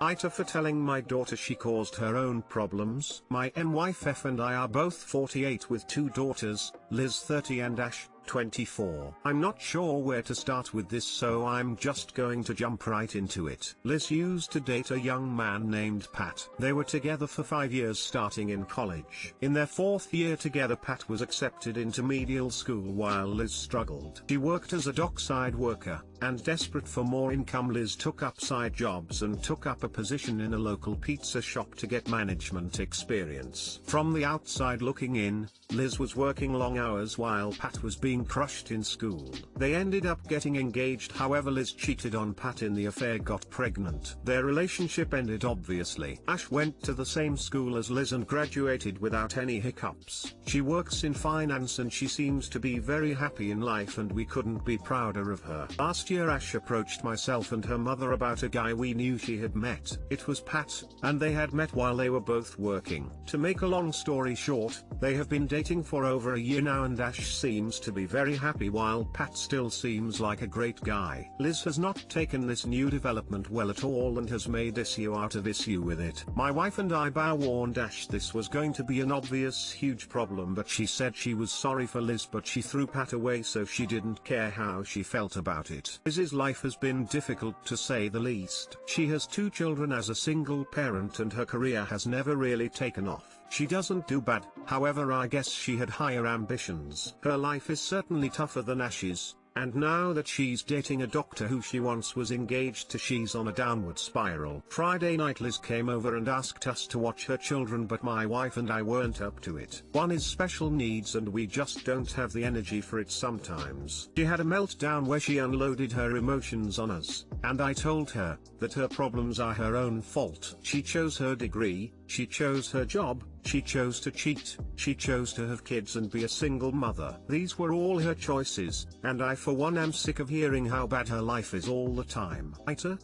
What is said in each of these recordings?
AITA for telling my daughter she caused her own problems. My wife and I are both 48 with 2 daughters, Liz 30 and Ash 24. I'm not sure where to start with this, so I'm just going to jump right into it. Liz used to date a young man named Pat. They were together for 5 years starting in college. In their 4th year together, Pat was accepted into medical school while Liz struggled. She worked as a dockside worker, and desperate for more income, Liz took up side jobs and took up a position in a local pizza shop to get management experience. From the outside looking in, Liz was working long hours while Pat was being crushed in school. They ended up getting engaged, however Liz cheated on Pat in the affair, got pregnant. Their relationship ended obviously. Ash went to the same school as Liz and graduated without any hiccups. She works in finance and she seems to be very happy in life, and we couldn't be prouder of her. Last year Ash approached myself and her mother about a guy we knew she had met. It was Pat, and they had met while they were both working. To make a long story short, they have been dating for over a year now, and Ash seems to be very happy while Pat still seems like a great guy. Liz has not taken this new development well at all and has made issue out of issue with it. My wife and I warned Ash this was going to be an obvious huge problem, but she said she was sorry for Liz, but she threw Pat away, so she didn't care how she felt about it. Liz's life has been difficult to say the least. She has 2 children as a single parent and her career has never really taken off. She doesn't do bad, however I guess she had higher ambitions. Her life is certainly tougher than Ash's, and now that she's dating a doctor who she once was engaged to, she's on a downward spiral. Friday night Liz came over and asked us to watch her children, but my wife and I weren't up to it. One is special needs and we just don't have the energy for it sometimes. She had a meltdown where she unloaded her emotions on us, and I told her that her problems are her own fault. She chose her degree, she chose her job, she chose to cheat, she chose to have kids and be a single mother. These were all her choices, and I for one am sick of hearing how bad her life is all the time. AITA?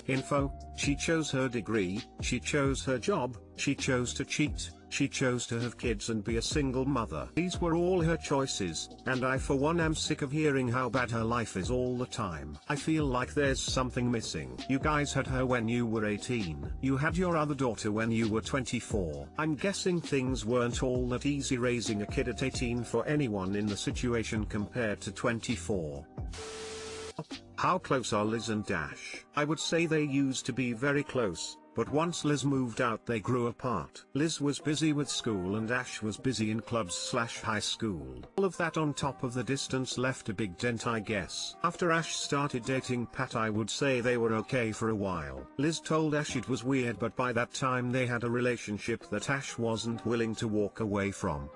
Info: she chose her degree, she chose her job, she chose to cheat, she chose to have kids and be a single mother. These were all her choices, and I for one am sick of hearing how bad her life is all the time. I feel like there's something missing. You guys had her when you were 18. You had your other daughter when you were 24. I'm guessing things weren't all that easy raising a kid at 18 for anyone in the situation compared to 24. How close are Liz and Ash? I would say they used to be very close, but once Liz moved out they grew apart. Liz was busy with school and Ash was busy in clubs/high school. All of that on top of the distance left a big dent, I guess. After Ash started dating Pat, I would say they were okay for a while. Liz told Ash it was weird, but by that time they had a relationship that Ash wasn't willing to walk away from.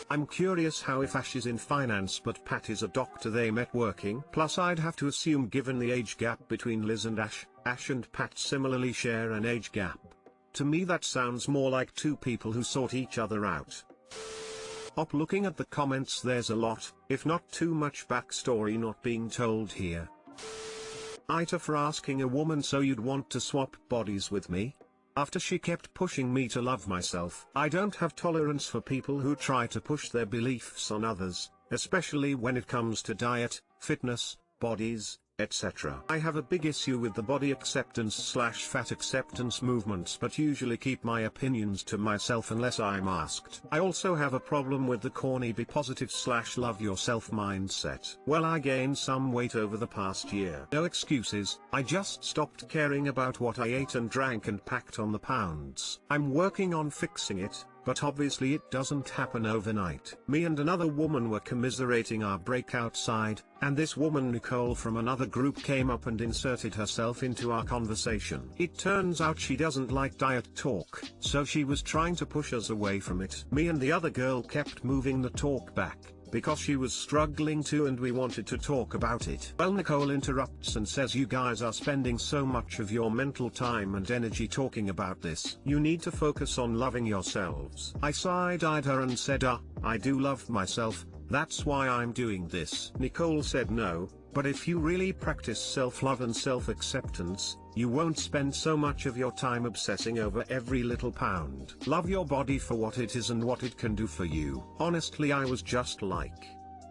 I'm curious how, if Ash is in finance but Pat is a doctor, they met working. Plus I'd have to assume, given the age gap between Liz and Ash and Pat similarly share an age gap. To me that sounds more like 2 people who sought each other out. Looking at the comments, there's a lot, if not too much backstory not being told here. AITA for asking a woman, so you'd want to swap bodies with me? After she kept pushing me to love myself. I don't have tolerance for people who try to push their beliefs on others, especially when it comes to diet, fitness, bodies, etc. I have a big issue with the body acceptance/fat acceptance movements, but usually keep my opinions to myself unless I'm asked. I also have a problem with the corny be positive/love yourself mindset. Well, I gained some weight over the past year. No excuses, I just stopped caring about what I ate and drank and packed on the pounds. I'm working on fixing it, but obviously it doesn't happen overnight. Me and another woman were commiserating our break outside, and this woman Nicole from another group came up and inserted herself into our conversation. It turns out she doesn't like diet talk, so she was trying to push us away from it. Me and the other girl kept moving the talk back, because she was struggling too and we wanted to talk about it. Well, Nicole interrupts and says, you guys are spending so much of your mental time and energy talking about this. You need to focus on loving yourselves. I side-eyed her and said, I do love myself, that's why I'm doing this. Nicole said no, but if you really practice self-love and self-acceptance, you won't spend so much of your time obsessing over every little pound. Love your body for what it is and what it can do for you. Honestly, I was just like,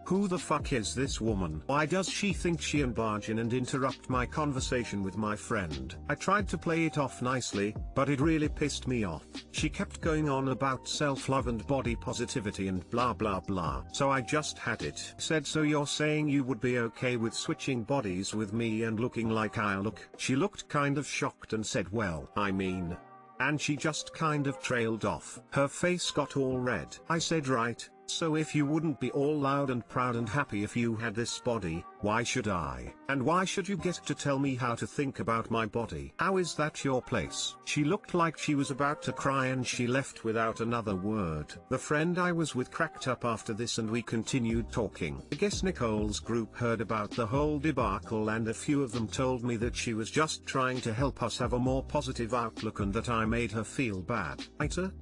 Who the fuck is this woman? Why does she think she can barge in and interrupt my conversation with my friend? I tried to play it off nicely, but it really pissed me off. She kept going on about self-love and body positivity and blah blah blah. So I just had it. Said, so you're saying you would be okay with switching bodies with me and looking like I look? She looked kind of shocked and said, well, I mean. And she just kind of trailed off. Her face got all red. I said, right, so if you wouldn't be all loud and proud and happy if you had this body, why should I? And why should you get to tell me how to think about my body? How is that your place? She looked like she was about to cry and she left without another word. The friend I was with cracked up after this and we continued talking. I guess Nicole's group heard about the whole debacle and a few of them told me that she was just trying to help us have a more positive outlook and that I made her feel bad. AITA?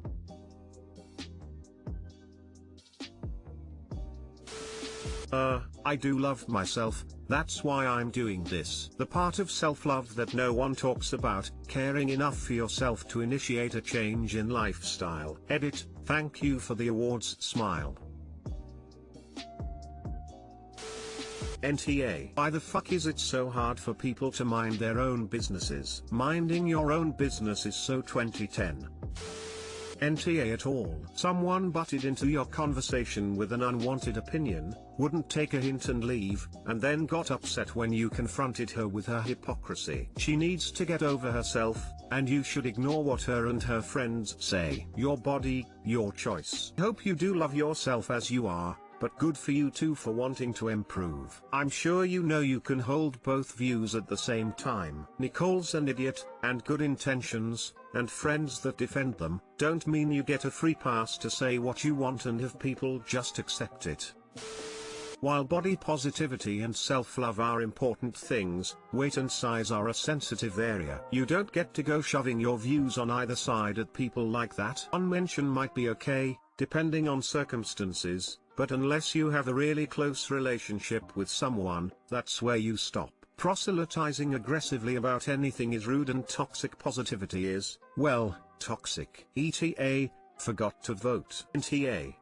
I do love myself, that's why I'm doing this. The part of self-love that no one talks about, caring enough for yourself to initiate a change in lifestyle. Edit, thank you for the awards, smile. NTA. Why the fuck is it so hard for people to mind their own businesses? Minding your own business is so 2010. NTA at all. Someone butted into your conversation with an unwanted opinion, wouldn't take a hint and leave, and then got upset when you confronted her with her hypocrisy. She needs to get over herself, and you should ignore what her and her friends say. Your body, your choice. Hope you do love yourself as you are, but good for you too for wanting to improve. I'm sure you know you can hold both views at the same time. Nicole's an idiot, and good intentions, and friends that defend them, don't mean you get a free pass to say what you want and have people just accept it. While body positivity and self-love are important things, weight and size are a sensitive area. You don't get to go shoving your views on either side at people like that. One mention might be okay, depending on circumstances, but unless you have a really close relationship with someone, that's where you stop. Proselytizing aggressively about anything is rude and toxic positivity is, well, toxic. ETA, forgot to vote. NTA.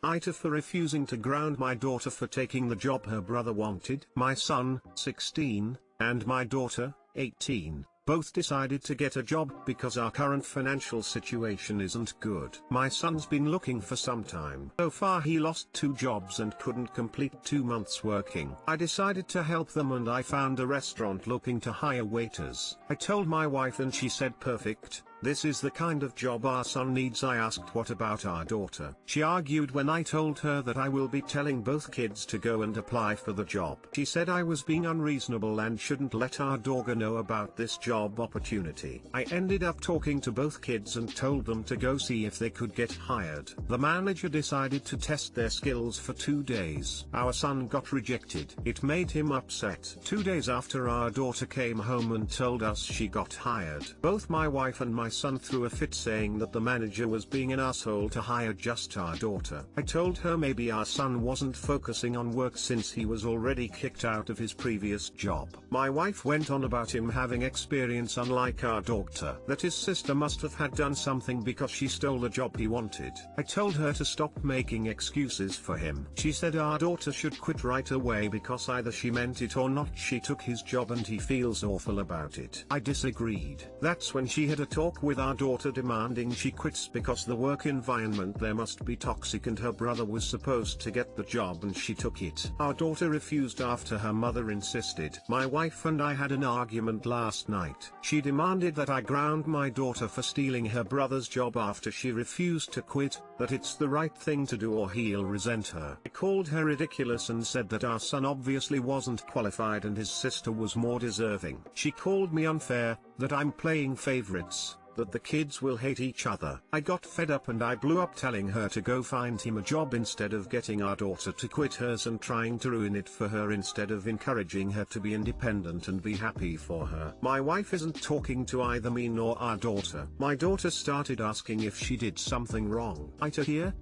AITA for refusing to ground my daughter for taking the job her brother wanted. My son, 16, and my daughter, 18. Both decided to get a job because our current financial situation isn't good. My son's been looking for some time. So far he lost 2 jobs and couldn't complete 2 months working. I decided to help them and I found a restaurant looking to hire waiters. I told my wife and she said perfect. This is the kind of job our son needs. I asked what about our daughter. She argued when I told her that I will be telling both kids to go and apply for the job. She said I was being unreasonable and shouldn't let our daughter know about this job opportunity. I ended up talking to both kids and told them to go see if they could get hired. The manager decided to test their skills for 2 days. Our son got rejected. It made him upset. 2 days after our daughter came home and told us she got hired. Both my wife and my son threw a fit saying that the manager was being an asshole to hire just our daughter. I told her maybe our son wasn't focusing on work since he was already kicked out of his previous job. My wife went on about him having experience unlike our daughter, that his sister must have had done something because she stole the job he wanted. I told her to stop making excuses for him. She said our daughter should quit right away because either she meant it or not she took his job and he feels awful about it. I disagreed. That's when she had a talk with our daughter demanding she quits because the work environment there must be toxic and her brother was supposed to get the job and she took it. Our daughter refused after her mother insisted. My wife and I had an argument last night. She demanded that I ground my daughter for stealing her brother's job after she refused to quit, that it's the right thing to do or he'll resent her. I called her ridiculous and said that our son obviously wasn't qualified and his sister was more deserving. She called me unfair, that I'm playing favorites, that the kids will hate each other. I got fed up and I blew up telling her to go find him a job instead of getting our daughter to quit hers and trying to ruin it for her instead of encouraging her to be independent and be happy for her. My wife isn't talking to either me nor our daughter. My daughter started asking if she did something wrong. AITA here?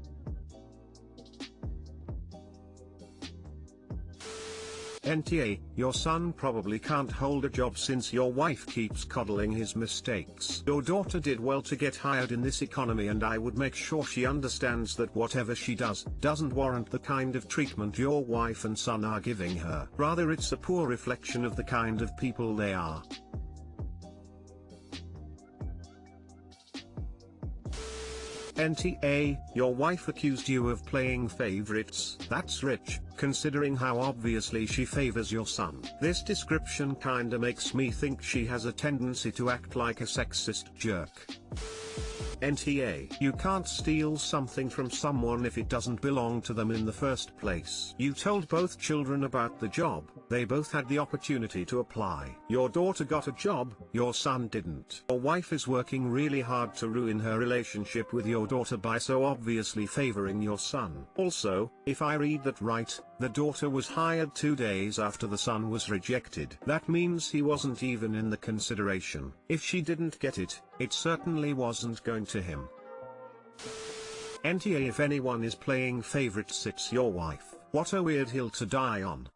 NTA, your son probably can't hold a job since your wife keeps coddling his mistakes. Your daughter did well to get hired in this economy, and I would make sure she understands that whatever she does doesn't warrant the kind of treatment your wife and son are giving her. Rather, it's a poor reflection of the kind of people they are. NTA, your wife accused you of playing favorites. That's rich, considering how obviously she favors your son. This description kinda makes me think she has a tendency to act like a sexist jerk. NTA, you can't steal something from someone if it doesn't belong to them in the first place. You told both children about the job, they both had the opportunity to apply. Your daughter got a job, your son didn't. Your wife is working really hard to ruin her relationship with your daughter by so obviously favoring your son. Also, if I read that right, the daughter was hired 2 days after the son was rejected. That means he wasn't even in the consideration. If she didn't get it, it certainly wasn't going to him. NTA, if anyone is playing favorites, it's your wife. What a weird hill to die on.